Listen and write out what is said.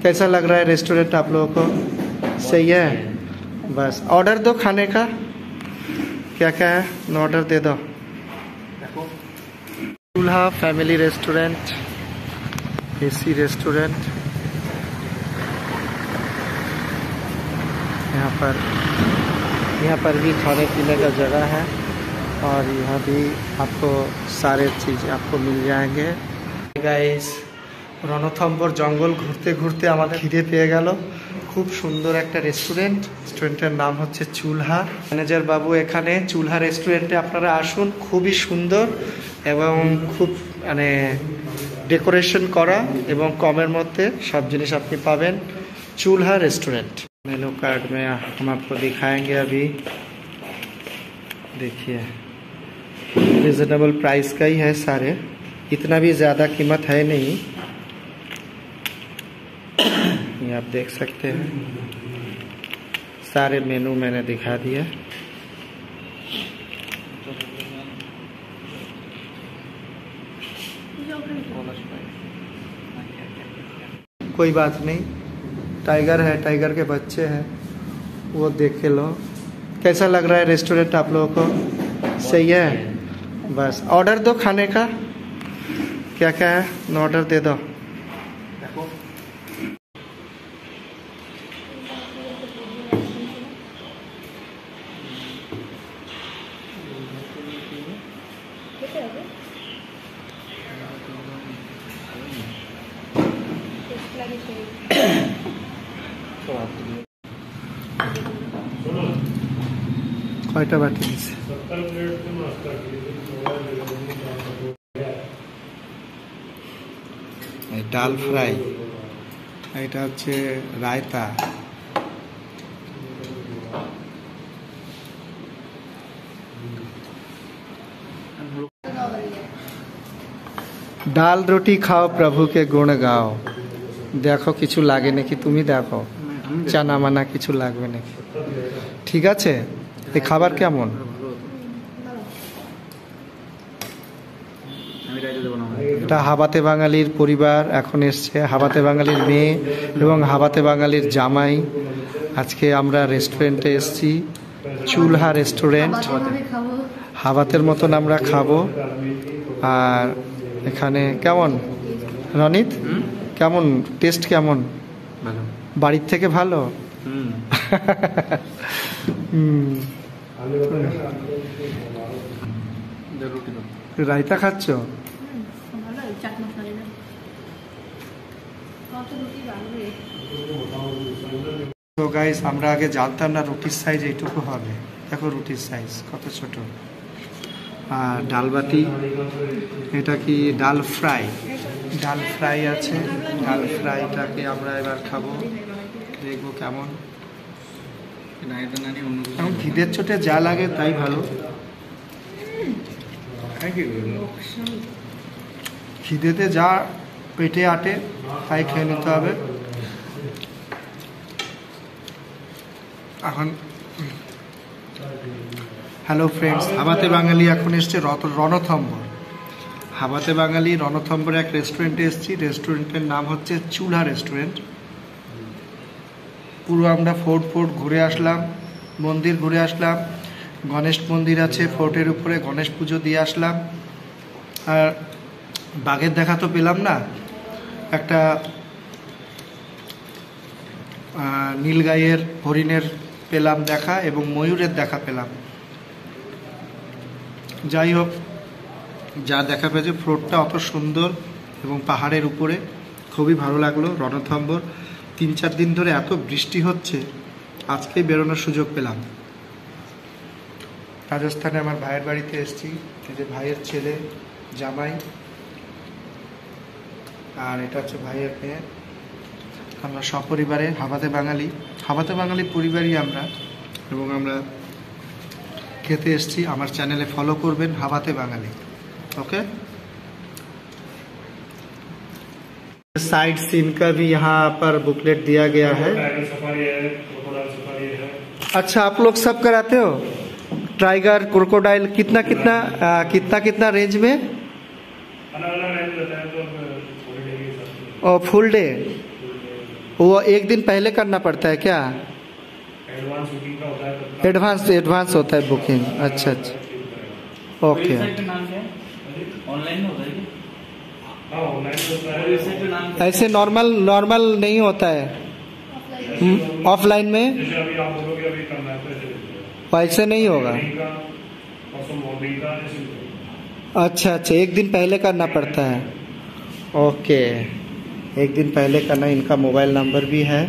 कैसा लग रहा है रेस्टोरेंट आप लोगों को? सही है। बस ऑर्डर दो खाने का, क्या क्या है ऑर्डर दे दो। चूल्हा फैमिली रेस्टोरेंट, एसी रेस्टोरेंट। यहाँ पर भी खाने पीने का जगह है और यहाँ भी आपको सारे चीज़ आपको मिल जाएंगे। गाइस রণথম্বর জঙ্গল ঘুরতে ঘুরতে আমাদের খিদে পেয়ে গেল। খুব সুন্দর একটা রেস্টুরেন্ট, রেস্টুরেন্টের নাম হচ্ছে চুলহা। ম্যানেজার বাবু এখানে চুলহা রেস্টুরেন্টে আপনারা আসুন, খুবই সুন্দর এবং খুব মানে ডেকোরেশন করা এবং কমের মধ্যে সব জিনিস আপনি পাবেন। चूल्हा रेस्टोरेंट मेनू कार्ड में हम आपको दिखाएंगे। अभी देखिए रिजनेबल प्राइस का ही है सारे, इतना भी ज़्यादा कीमत है नहीं। ये आप देख सकते हैं, सारे मेनू मैंने दिखा दिया। कोई बात नहीं, टाइगर है, टाइगर के बच्चे हैं, वो देख के लो। कैसा लग रहा है रेस्टोरेंट आप लोगों को? सही है। बस ऑर्डर दो खाने का, क्या क्या है ऑर्डर दे दो। কয়টা বাটি দিছে? ডাল ফ্রাই, এটা হচ্ছে রায়তা, ডাল রুটি খাও প্রভু के गुण गाओ। দেখো কিছু লাগে নাকি, তুমি দেখো চানা মানা কিছু লাগবে নাকি। ঠিক আছে, এই খাবার কেমন? এটা হাবাতে বাঙালির পরিবার এখন এসছে, হাবাতে বাঙালির মেয়ে এবং হাবাতে বাঙালির জামাই। আজকে আমরা রেস্টুরেন্টে এসছি, চুলহা রেস্টুরেন্ট। হাবাতের মতন আমরা খাবো। আর এখানে কেমন রনিত, কেমন টেস্ট কেমন? বাড়ির থেকে ভালো। রায়তা খাচ্ছ? তো গাইস আমরা আগে জানতাম না রুটির সাইজ এইটুকু হবে। দেখো রুটির সাইজ কত ছোট। আর ডাল বাটি, এটা কি ডাল ফ্রাই? ডাল ফ্রাই আছে, ডাল ফ্রাইটাকে আমরা এবার খাবো, দেখবো কেমন। এখন খিদের চোটে যা লাগে তাই ভালো। খিদেতে যা পেটে আটে তাই খেয়ে নিতে হবে। এখন হ্যালো ফ্রেন্ডস, হাবাতে বাঙালি এখন এসছে রণথম্বর। হাবাতে বাঙালি রণথম্বরে এক রেস্টুরেন্টে এসেছি, রেস্টুরেন্টের নাম হচ্ছে চুলহা রেস্টুরেন্ট। পুরো আমরা ফোর্ট ঘুরে আসলাম, মন্দির ঘুরে আসলাম, গণেশ মন্দির আছে ফোর্টের উপরে, গণেশ পুজো দিয়ে আসলাম। আর বাঘের দেখা তো পেলাম না, একটা নীলগাইয়ের হরিণের পেলাম দেখা এবং ময়ূরের দেখা পেলাম। যাই হোক, যা দেখা পেয়েছে, ফ্লোরটা অত সুন্দর এবং পাহাড়ের উপরে, খুবই ভালো লাগলো। রণথম্বর 3-4 দিন ধরে এত বৃষ্টি হচ্ছে, আজকেই বেরোনোর সুযোগ পেলাম। রাজস্থানে আমার ভাইয়ের বাড়িতে এসেছি, এই যে ভাইয়ের ছেলে জামাই, আর এটা হচ্ছে ভাইয়ের মেয়ে। আমরা সপরিবারে হাবাতে বাঙালি পরিবারই আমরা, এবং আমরা খেতে এসেছি। আমার চ্যানেলে ফলো করবেন হাবাতে বাঙালি, ओके। साइड सीन का भी यहाँ पर बुकलेट दिया गया है। अच्छा, आप लोग सब कराते हो? टाइगर, क्रोकोडाइल, कितना रेंज में? और फुल डे? वो एक दिन पहले करना पड़ता है क्या? एडवांस बुकिंग का होता है। एडवांस होता है बुकिंग। अच्छा अच्छा, ओके। ऑनलाइन होता है क्या? हाँ ऑनलाइन होता है। ऐसे नॉर्मल नहीं होता है ऑफलाइन में? जैसे अभी आप बोलोगे अभी करना है तो ऐसे नहीं होगा। अच्छा अच्छा, एक दिन पहले करना पड़ता है। ओके, एक दिन पहले करना। इनका मोबाइल नंबर भी है।